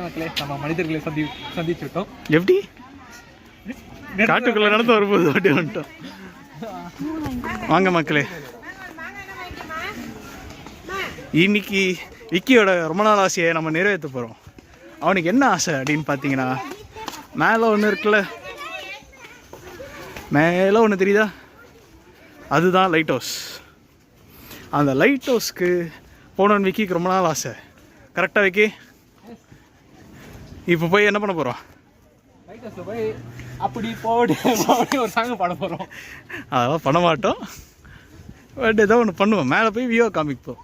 மக்களே நம்ம மனிதர்களை சந்திச்சுட்டோம். எப்படி காட்டுக்குள்ள நடந்து வரும்போது அப்படியே வந்துட்டோம். வாங்க மக்களே, இன்னைக்கு விக்கியோட ரொம்ப நாள் ஆசையை நம்ம நிறைவேற்ற போகிறோம். அவனுக்கு என்ன ஆசை அப்படின்னு பார்த்தீங்கன்னா, மேலே ஒன்று இருக்குல்ல, மேலே ஒன்று தெரியுதா, அதுதான் லைட் ஹவுஸ். அந்த லைட் ஹவுஸ்க்கு போனோன்னு விக்கிக்கு ரொம்ப நாள் ஆசை. கரெக்டாக விக்கி? இப்போ போய் என்ன பண்ண போகிறோம்? லைட் ஹவுஸில் போய் அப்படி போடி ஒரு சாங் பாட போகிறோம். அதெல்லாம் பண்ண மாட்டோம், பட் ஏதோ ஒன்று பண்ணுவோம். மேலே போய் வியூ காமிப்போம்.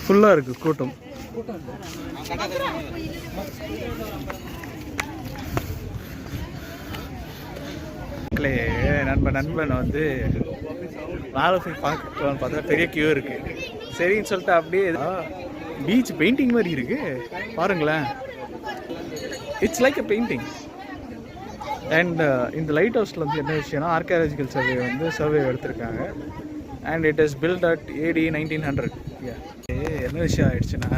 ஃபுல்லாக இருக்குது கூட்டம். நண்பன் வந்து மேலே போய் பார்க்கலான்னு பார்த்தா பெரிய கியூ இருக்குது. சரின்னு சொல்லிட்டு அப்படியே பீச் பெயிண்டிங் மாதிரி இருக்குது பாருங்களேன். It's like a painting. And இந்த லைட் ஹவுஸில் வந்து என்ன விஷயம்னா, ஆர்கியாலஜிக்கல் சர்வே வந்து சர்வே எடுத்திருக்காங்க. And it is built at AD 1900. என்ன விஷயம் ஆயிடுச்சுன்னா,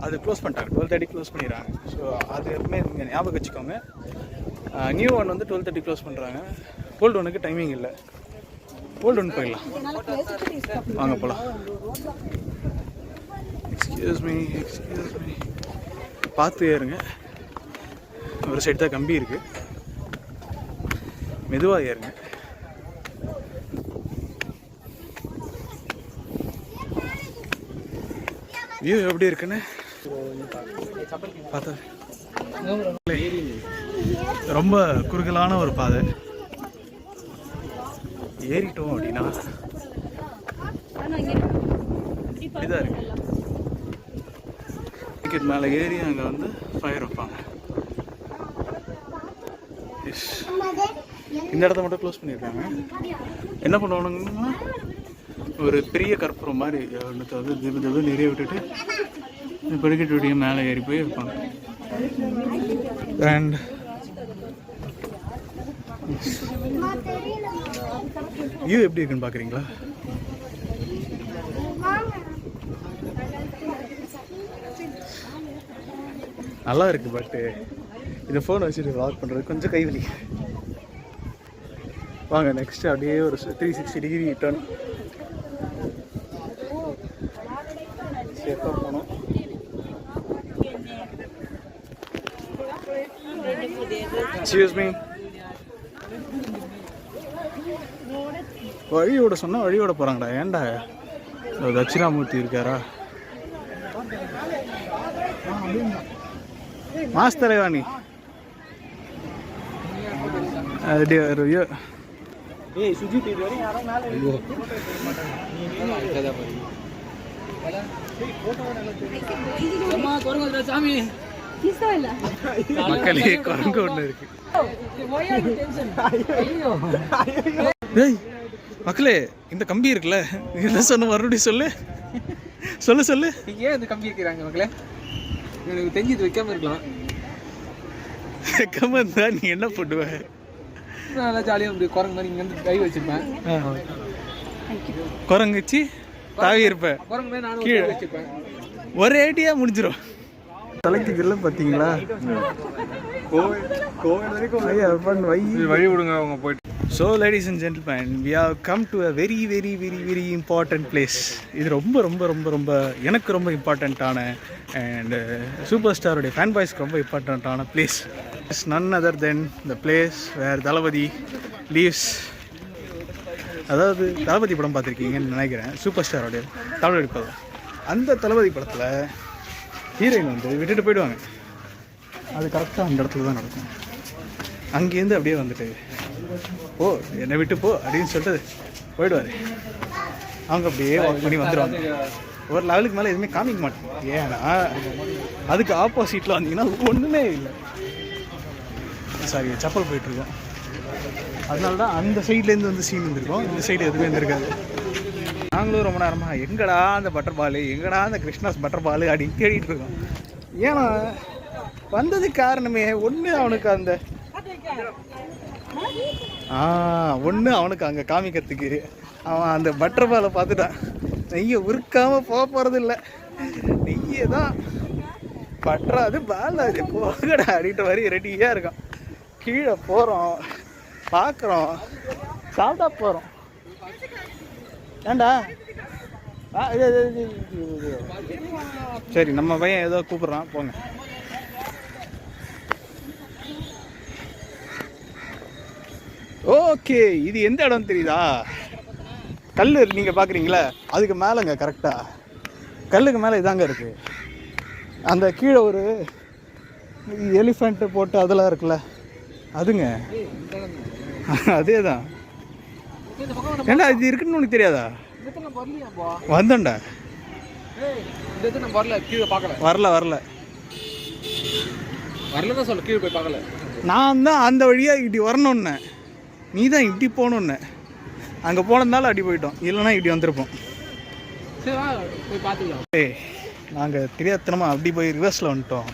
அது க்ளோஸ் பண்ணிட்டாங்க. 12:30 க்ளோஸ் பண்ணிடுறாங்க. ஸோ அது எப்பவுமே நீங்கள் ஞாபகம் வச்சுக்கோங்க. நியூ ஒன் வந்து 12:30 க்ளோஸ் பண்ணுறாங்க. ஓல்டு ஒனுக்கு டைமிங் இல்லை. ஓல்டு ஒன்று போயிடலாம், வாங்க போகலாம். எக்ஸ்கியூஸ் மீ பார்த்து ஏறுங்க. ஒரு சைடு தான் கம்பி இருக்குது, மெதுவாக ஏறுங்க. வியூ எப்படி இருக்குன்னு பார்த்தா ரொம்ப குறுகலான ஒரு பாதை. ஏறிட்டோம் அப்படின்னா இப்படிதான் இருக்கு. டிக்கெட் மேலே ஏறி அங்கே வந்து ஃபயர் வைப்பாங்க. இந்த இடத்த மட்டும் க்ளோஸ் பண்ணியிருக்காங்க. என்ன பண்ணுவானுங்கன்னா, ஒரு பெரிய கற்பூரம் மாதிரி ஒன்றத்தை வந்து திபு நிறைய விட்டுட்டு படிக்கட்டு விடிய மேலே ஏறி போய் வைப்பாங்க. அண்ட் வியூ எப்படி இருக்குன்னு பார்க்குறீங்களா? நல்லா இருக்குது. பட்டு இந்த ஃபோனை வச்சுட்டு வாக் பண்ணுறது கொஞ்சம் கைவலி. வாங்க நெக்ஸ்ட்டு அப்படியே ஒரு 360 டிகிரி டர்ன். சேஃபாக போனோம். எக்ஸ்கியூஸ் மீ, வழியோட சொன்னால் வழியோட போகிறாங்கடா. ஏன்டா தட்சிணாமூர்த்தி இருக்காரா? மாஸ்தரைவாணி ஐயோ சுஜித் மக்களே குரங்கு ஒன்று இருக்கு. மக்களே, இந்த கம்பி இருக்குல்ல, என்ன சொன்ன மறுபடியும் சொல்லு. ஏன் இந்த கம்பி இருக்கிறாங்க மக்களே? எனக்கு தெரிஞ்சு இது வைக்காம இருக்கலாம். வைக்காம இருந்தா நீ என்ன பண்ணுவ? நல்லா ஜாலியாக இப்படி குரங்கு மாதிரி இங்கே வந்து கை வச்சுப்பேன். குரங்கு வச்சு தாவி இருப்பேன். குரங்கு மாதிரி நானும் கீழே வச்சுப்பேன். ஒரே ஐடியா முடிஞ்சிடும். தலைக்குல பார்த்தீங்களா? வழி விடுங்க அவங்க போயிட்டு. So ladies and gentlemen, we have come to a very very very very important place. இது ரொம்ப எனக்கு ரொம்ப இம்பார்ட்டண்ட்டான அண்ட் சூப்பர் ஸ்டாரோடைய ஃபேன் பாய்ஸ்க்கு ரொம்ப இம்பார்ட்டண்ட்டான place. It's none other then the place where Thalapathy lives. அதாவது தளபதி படம் பார்த்துருக்கீங்கன்னு நினைக்கிறேன். சூப்பர் ஸ்டாரோடைய தளபதி படம். அந்த தளபதி படத்தில் ஹீரோயின் வந்து விட்டுட்டு போயிடுவாங்க. அது கரெக்டாக அந்த இடத்துல தான் நடக்கும். அங்கேருந்து அப்படியே வந்துட்டு ஓ என்னை விட்டு போ அப்படின்னு சொல்லிட்டு போயிடுவார். அவங்க அப்படியே வாக் பண்ணி வந்துடுவாங்க. ஒரு லெவலுக்கு மேலே எதுவுமே காமிக்க மாட்டோம். ஏன்னா அதுக்கு ஆப்போசிட்டில் வந்தீங்கன்னா ஒன்றுமே இல்லை. சாரி, செப்பல் போயிட்டுருக்கோம். அதனால தான் அந்த சைட்லேருந்து வந்து சீன் வந்துருக்கோம். இந்த சைடு எதுவுமே இருந்திருக்காது. நாங்களும் ரொம்ப நேரமாக எங்கடா அந்த பட்டர் பால், எங்கடா அந்த கிருஷ்ணாஸ் பட்டர் பால் அப்படின்னு தேடிட்டு இருக்கோம். ஏன்னா வந்ததுக்கு காரணமே ஒன்று, அவனுக்கு அந்த ஒன்று அவனுக்கு அங்கே காமிக்கிறதுக்கு அவன் அந்த பட்டர் பாலை பார்த்துட்டான். நெய்யை உருக்காமல் போக போகிறது இல்லை, நெய்யை தான் பட்டுறாது பால் அது போகடா அப்படின்ற மாதிரி ரெடியாக இருக்கான். கீழே போகிறோம், பார்க்குறோம், சாப்பிட்டா போகிறோம். ஏண்டா சரி, நம்ம பையன் ஏதோ கூப்பிட்றான், போங்க. ஓகே, இது எந்த இடம் தெரியுதா? கல் நீங்கள் பார்க்குறீங்களா, அதுக்கு மேலேங்க, கரெக்டாக கல்லுக்கு மேலே இதாங்க இருக்குது. அந்த கீழே ஒரு எலிஃபெண்ட்டு போட்டு அதெல்லாம் இருக்குல்ல, அதுங்க அதே தான். ஏண்டா இது இருக்குன்னு உனக்கு தெரியாதா? வந்தேன்டா, வரல வரல வரலதான் சொல்ல, கீழே போய் பார்க்கல. நான் தான் அந்த வழியாக இப்படி வரணும்னு, நீ தான் இப்படி போகணுன்னு. அங்கே போனதுனால அப்படி போயிட்டோம், இல்லைன்னா இப்படி வந்திருப்போம். போய் பார்த்துக்கலாம். நாங்கள் தெரியாதனமாக அப்படி போய் ரிவர்ஸில் வந்துட்டோம்.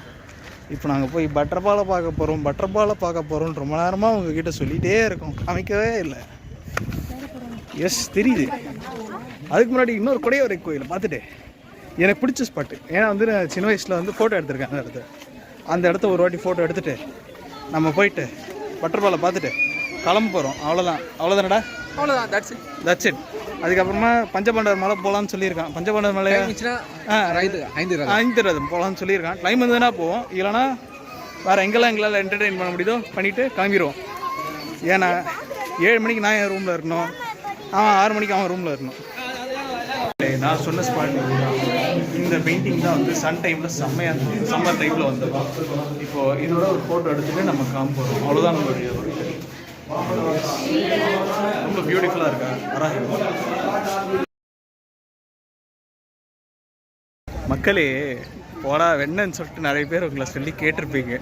இப்போ நாங்கள் போய் பட்டர்பாலை பார்க்க போகிறோம், பட்டர்பாலை பார்க்க போகிறோம். ரொம்ப நேரமாக உங்ககிட்ட சொல்லிகிட்டே இருக்கோம், காமிக்கவே இல்லை. எஸ் தெரியுது. அதுக்கு முன்னாடி இன்னொரு குடையவரை கோயில் பார்த்துட்டு எனக்கு பிடிச்ச ஸ்பாட்டு. ஏன்னா வந்து நான் சின்ன வயசில் வந்து ஃபோட்டோ எடுத்திருக்கேன் அந்த இடத்த ஒரு வாட்டி ஃபோட்டோ எடுத்துகிட்டு நம்ம போயிட்டு பட்டர்பாலை பார்த்துட்டு கிளம்ப போகிறோம். அவ்வளோதானடா, அவ்வளோதான், தட்ஸ் இட். அதுக்கப்புறமா பஞ்சபாண்டவர் மலை போகலான்னு சொல்லியிருக்கான். பஞ்சபாண்டவர் மலை 5 போகலான்னு சொல்லியிருக்கான். டைம் இருந்ததுன்னா போவோம், இல்லைனா வேறு எங்கெல்லாம் என்டர்டெயின் பண்ண முடியுதோ பண்ணிவிட்டு கிளம்பிடுவோம். ஏன்னா 7 மணிக்கு நான் என் ரூமில் இருக்கணும், அவன் 6 மணிக்கு அவன் ரூமில் இருக்கணும். நான் சொன்ன ஸ்பாட் இந்த பெயிண்டிங் தான் வந்து சன் டைமில் செம்மையாக இருந்தது, சம்மர் டைமில் வந்தது. இப்போது இதோட ஒரு ஃபோட்டோ எடுத்துகிட்டு நம்ம காம்ப போகிறோம். அவ்வளோதான் நம்மளுடைய ரொம்ப பியூட்டிஃபுல்லாக இருக்கா வராஹி. மக்களே போடா வெண்ணன்னு சொல்லிட்டு நிறைய பேர் உங்களை சொல்லி கேட்டிருப்பீங்க.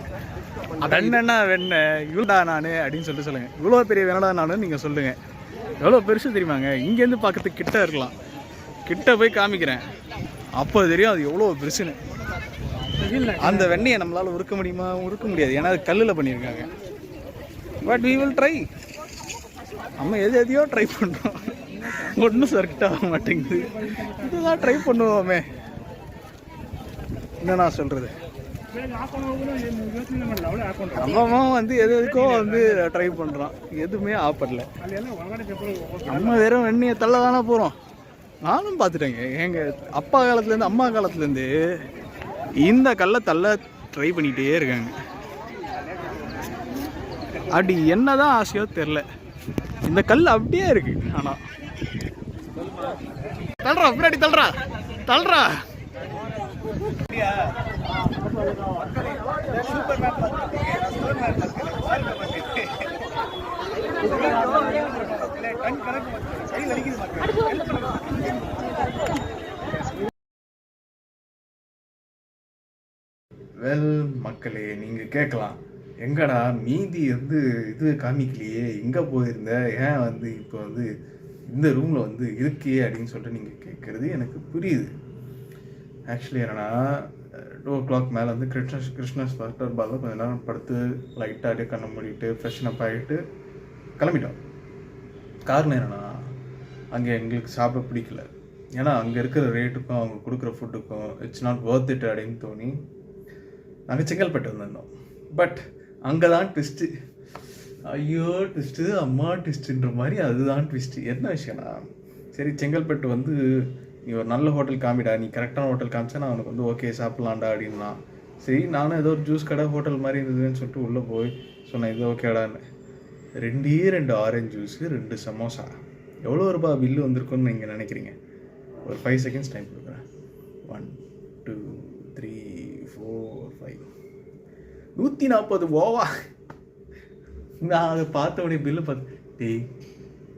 வெண்ணா வெண்ணெய் இவ்வளோடா நான் அப்படின்னு சொல்லிட்டு சொல்லுங்கள். இவ்வளோ பெரிய வெண்ணடா நான் நீங்கள் சொல்லுங்கள். எவ்வளோ பெருசு தெரியுமாங்க? இங்கேருந்து பார்க்கறதுக்கு கிட்ட இருக்கலாம், கிட்ட போய் காமிக்கிறேன் அப்போ தெரியும் அது எவ்வளோ பெருசுன்னு. அந்த வெண்ணெயை நம்மளால் உருக்க முடியுமா? உருக்க முடியாது, ஏன்னா அது கல்லில் பண்ணியிருக்காங்க. But we will try. நம்ம எதையோ ட்ரை பண்ணுறோம், ஒன்றும் சர்க்கிட் ஆக மாட்டேங்குது. இதுதான் ட்ரை பண்ணுவோமே, என்ன நான் சொல்கிறது. நம்ம வந்து எதுக்கோ வந்து ட்ரை பண்ணுறோம், எதுவுமே ஆப்படல. நம்ம வெறும் வெண்ணியை தள்ள தானே போகிறோம். நானும் பார்த்துட்டேங்க, எங்கள் அப்பா காலத்துலேருந்து அம்மா காலத்துலேருந்து இந்த கல்லை தள்ள ட்ரை பண்ணிகிட்டே இருக்காங்க. அப்படி என்னதான் ஆசையோ தெரில, இந்த கல் அப்படியே இருக்கு. ஆனால் தள்ளுறா, பின்னாடி தள்ளுறா தள்ளுறா. வெல் மக்களே, நீங்கள் கேட்கலாம், எங்கடா மீதி வந்து இது காமிக்கலையே, எங்கே போயிருந்த, ஏன் வந்து இப்போ வந்து இந்த ரூமில் வந்து இருக்கே அப்படின்னு சொல்லிட்டு நீங்கள் கேட்குறது எனக்கு புரியுது. ஆக்சுவலி என்னன்னா 2 o'clock மேலே வந்து கிருஷ்ணஸ் பட்டர் பாலில் கொஞ்சம் நேரம் படுத்து லைட்டாக அப்படியே கண்ணை மூடிட்டு ஃப்ரெஷ்ஷன் அப் ஆகிட்டு கிளம்பிட்டோம். காரணம் என்னென்னா, அங்கே எங்களுக்கு சாப்பிட பிடிக்கல. ஏன்னா அங்கே இருக்கிற ரேட்டுக்கும் அவங்க கொடுக்குற ஃபுட்டுக்கும் இட்ஸ் நாட் ஒர்த் இட் அப்படின்னு தோணி நாங்கள் செங்கல்பட்டு வந்திருந்தோம். பட் அங்கே தான் ட்விஸ்ட்டு. ஐயோ ட்விஸ்ட்டு, அம்மா ட்விஸ்ட்டுன்ற மாதிரி அதுதான் ட்விஸ்ட்டு. என்ன விஷயம்னா, சரி செங்கல்பட்டு வந்து நீ ஒரு நல்ல ஹோட்டல் காமிடா, நீ கரெக்டான ஹோட்டல் காமிச்சா நான் உனக்கு வந்து ஓகே சாப்பிட்லான்டா அப்படின்னா. சரி நானும் ஏதோ ஒரு ஜூஸ் கடை ஹோட்டல் மாதிரி இருந்ததுன்னு சொல்லிட்டு உள்ளே போய் சொன்னேன் இது ஓகேடான்னு. 2 ஆரஞ்சு ஜூஸு 2 சமோசா. எவ்வளோ ரூபா பில்லு வந்திருக்குன்னு நீங்கள் நினைக்கிறீங்க? ஒரு 5 seconds டைம் கொடுக்குறேன். 1 2 3 4 5 140 ஓவா. நான் அதை பார்த்த உடனே பில்லு பார்த்து, டேய்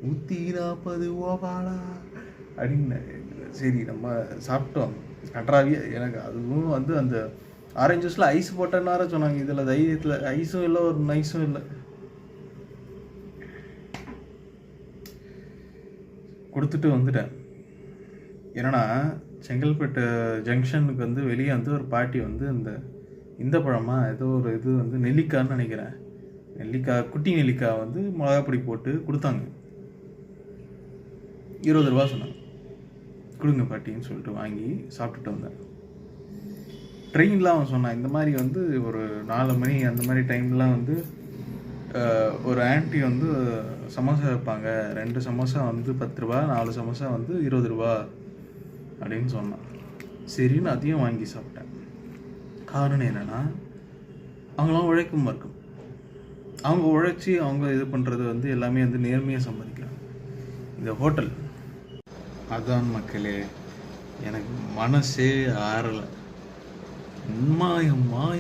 140 ஓவாடா அப்படின்னு. சரி நம்ம சாப்பிட்டோம் கன்றாவியே. எனக்கு அதுவும் வந்து அந்த ஆரஞ்சு ஜூஸில் ஐஸ் போட்டேன்னார சொன்னாங்க, இதில் தைரியத்தில் ஐஸும் இல்லை, ஒரு நைஸும் இல்லை. கொடுத்துட்டு வந்துட்டேன். ஏன்னா செங்கல்பட்டு ஜங்ஷனுக்கு வந்து வெளியே வந்து ஒரு பாட்டி வந்து இந்த பழமா ஏதோ ஒரு இது வந்து நெல்லிக்கான்னு நினைக்கிறேன், நெல்லிக்காய், குட்டி நெல்லிக்காய் வந்து மிளகாப்பொடி போட்டு கொடுத்தாங்க. 20 ரூபா சொன்னாங்க. கொடுங்க பாட்டின்னு சொல்லிட்டு வாங்கி சாப்பிட்டுட்டு வந்தேன். ட்ரெயினில் அவன் சொன்னான், இந்த மாதிரி வந்து ஒரு 4 மணி அந்த மாதிரி டைம்லாம் வந்து ஒரு ஆன்ட்டி வந்து சமோசா வைப்பாங்க. 2 சமோசா வந்து 10 ரூபா, 4 சமோசா வந்து 20 ரூபா அப்படின்னு சொன்னான். சரின்னு அதையும் வாங்கி சாப்பிட்டேன். காரணம் என்னென்னா, அவங்களாம் உழைக்கும் வர்க்கம். அவங்க உழைச்சி அவங்க இது பண்ணுறது வந்து எல்லாமே வந்து நேர்மையாக சம்பாதிக்கிறாங்க. இந்த ஹோட்டல் அதான் மக்களே, எனக்கு மனசே ஆறலை. அம்மா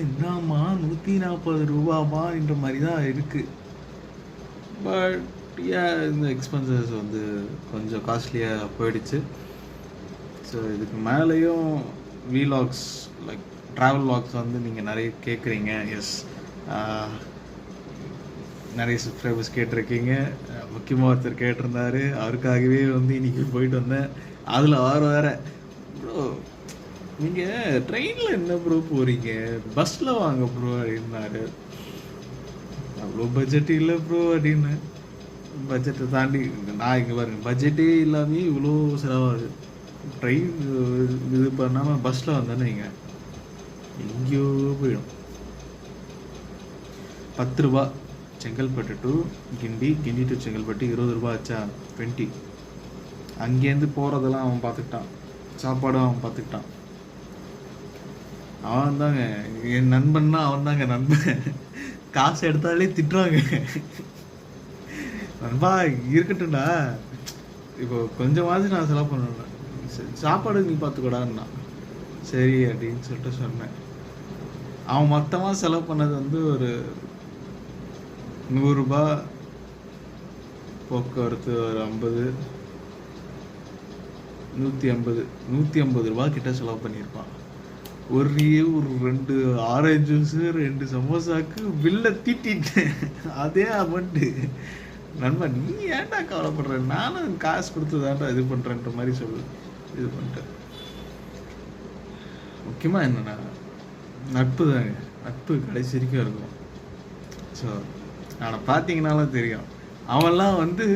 என்னம்மா 140 ரூபாமா என்ற மாதிரி தான் இருக்குது. பட் இந்த எக்ஸ்பென்சஸ் வந்து கொஞ்சம் காஸ்ட்லியாக போயிடுச்சு. ஸோ இதுக்கு மேலேயும் வீலாக்ஸ் லைக் ட்ராவல் வாக்ஸ் வந்து நீங்கள் நிறைய கேட்குறீங்க. எஸ், நிறைய சப்ஸ்கிரைபர்ஸ் கேட்டிருக்கீங்க. முக்கியமாக ஒருத்தர் கேட்டிருந்தாரு, அவருக்காகவே வந்து இன்றைக்கி போயிட்டு வந்தேன். அதில் வேறு ப்ரோ, நீங்கள் ட்ரெயினில் என்ன ப்ரோ போகிறீங்க, பஸ்ஸில் வாங்க ப்ரோ அப்படின்னாரு. அவ்வளோ பட்ஜெட் இல்லை ப்ரோ அப்படின்னு. பட்ஜெட்டை தாண்டி நான் இங்கே பாருங்க, பட்ஜெட்டே இல்லாமே இவ்வளோ செலவாகுது. ட்ரெயின் இது பண்ணாமல் பஸ்ஸில் வந்தேன்னு வைங்க, எங்கேயோ போயிடும். 10 ரூபா Chengalpattu to Guindy, Guindy to Chengalpattu 20 ரூபா ஆச்சா, 20. அங்கேருந்து போகிறதெல்லாம் அவன் பார்த்துக்கிட்டான், சாப்பாடும் அவன் பார்த்துக்கிட்டான். அவன் தாங்க என் நண்பன்னா, அவன் தாங்க நண்பன். காசு எடுத்தாலே திட்டுறாங்க. நண்பா இருக்கட்டும்டா, இப்போ கொஞ்சமாவது நான் செலவு பண்ணேன், சாப்பாடு நீ பார்த்துக்கூடாதுன்னா சரி அப்படின்னு சொல்லிட்டு சொன்னேன். அவன் மொத்தமாக செலவு பண்ணது வந்து ஒரு 100 ரூபா, போக்குவரத்து ஒரு 50, 150 ரூபா கிட்ட செலவு பண்ணியிருப்பான். ஒரு 2 ஆரஞ்சு ஜூஸு 2 சமோசாக்கு பில்லை தீட்டிட்டேன். அதே அமௌண்ட்டு. நண்பன் நீ ஏன்டா கவலைப்படுற, நானும் காசு கொடுத்து தான்டா இது பண்ணுறேன்ற மாதிரி இது பண்ணிட்டேன். முக்கியமாக என்னென்னா நட்பு தாங்க, நட்பு கடைசி வரைக்கும் இருக்கும். ஸோ அவனை பார்த்தீங்கன்னாலும் தெரியும், அவன்லாம் வந்து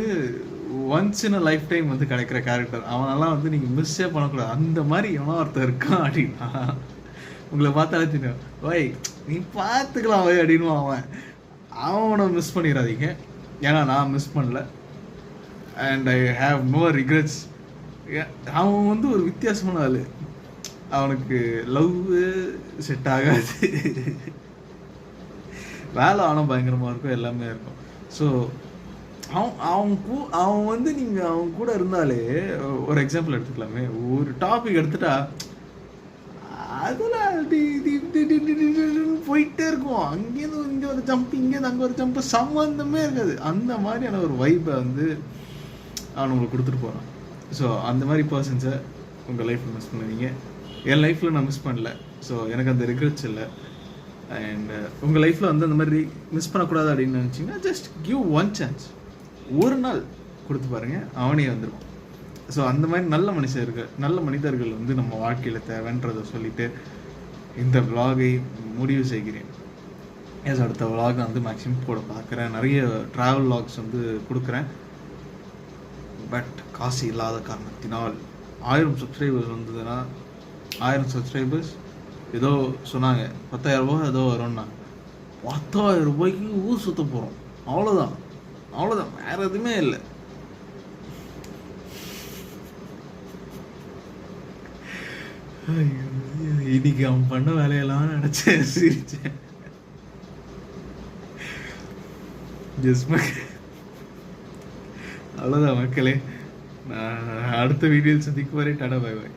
once in a life time வந்து கிடைக்கிற கேரக்டர். அவனெல்லாம் வந்து நீங்கள் மிஸ்ஸே பண்ணக்கூடாது. அந்த மாதிரி எவனோ ஒருத்தர் இருக்கான் அப்படின்னா உங்களை பார்த்தாலே தெரியும், வை நீ பார்த்துக்கலாம் வை அப்படின்னு. அவனை மிஸ் பண்ணிடாதீங்க. ஏன்னா நான் மிஸ் பண்ணல, and I have no regrets. அவன் வந்து ஒரு வித்தியாசமான ஆள். அவனுக்கு லவ் செட் ஆகாது, வேலை ஆனால் பயங்கரமாக இருக்கும், எல்லாமே இருக்கும். ஸோ அவன் வந்து நீங்கள் அவன் கூட இருந்தாலே, ஒரு எக்ஸாம்பிள் எடுத்துக்கலாமே, ஒரு டாபிக் எடுத்துட்டா அதில் போயிட்டே இருக்கும். அங்கேருந்து இங்கே ஒரு ஜம்ப், இங்கேருந்து அங்கே ஒரு ஜம்ப், சம்மந்தமே இருக்காது. அந்த மாதிரியான ஒரு வைப்பை வந்து அவன் உங்களுக்கு கொடுத்துட்டு போகிறான். ஸோ அந்த மாதிரி பர்சன்ஸை உங்கள் லைஃப்பில் மிஸ் பண்ணுவீங்க. என் லைஃப்பில் நான் மிஸ் பண்ணல, ஸோ எனக்கு அந்த ரிக்ரெட்ஸ் இல்லை. அண்ட் உங்கள் லைஃப்பில் வந்து அந்த மாதிரி மிஸ் பண்ணக்கூடாது அப்படின்னு நினச்சிங்கன்னா, ஜஸ்ட் கிவ் ஒன் சான்ஸ். ஒரு நாள் கொடுத்து பாருங்கள், அவனே வந்துடும். ஸோ அந்த மாதிரி நல்ல மனிதர்கள் வந்து நம்ம வாழ்க்கையில் தேவைன்றதை சொல்லிவிட்டு இந்த விலாகை முடிவு செய்கிறேன். எஸ், அடுத்த விலாக் வந்து மேக்ஸிமம் போட பார்க்குறேன். நிறைய ட்ராவல் விலாக்ஸ் வந்து கொடுக்குறேன். பட் காசு இல்லாத காரணத்தினால் 1000 சப்ஸ்கிரைபர்ஸ் வந்ததுன்னா, 1000 சப்ஸ்கிரைபர்ஸ் ஏதோ சொன்னாங்க 10,000 ரூபாய் ஏதோ வரும்னா, 10,000 ரூபாய்க்கு ஊர் சுற்ற போகிறோம். அவ்வளோதான், வேறு எதுவுமே இல்லை. இன்னைக்கு அவன் பண்ண வேலையெல்லாம் நினச்சேன், சிரிச்சேன். அவ்வளோதான் மக்களே, நான் அடுத்த வீடியோவில் சந்திக்கும் வரை டாடா, பை பாய்.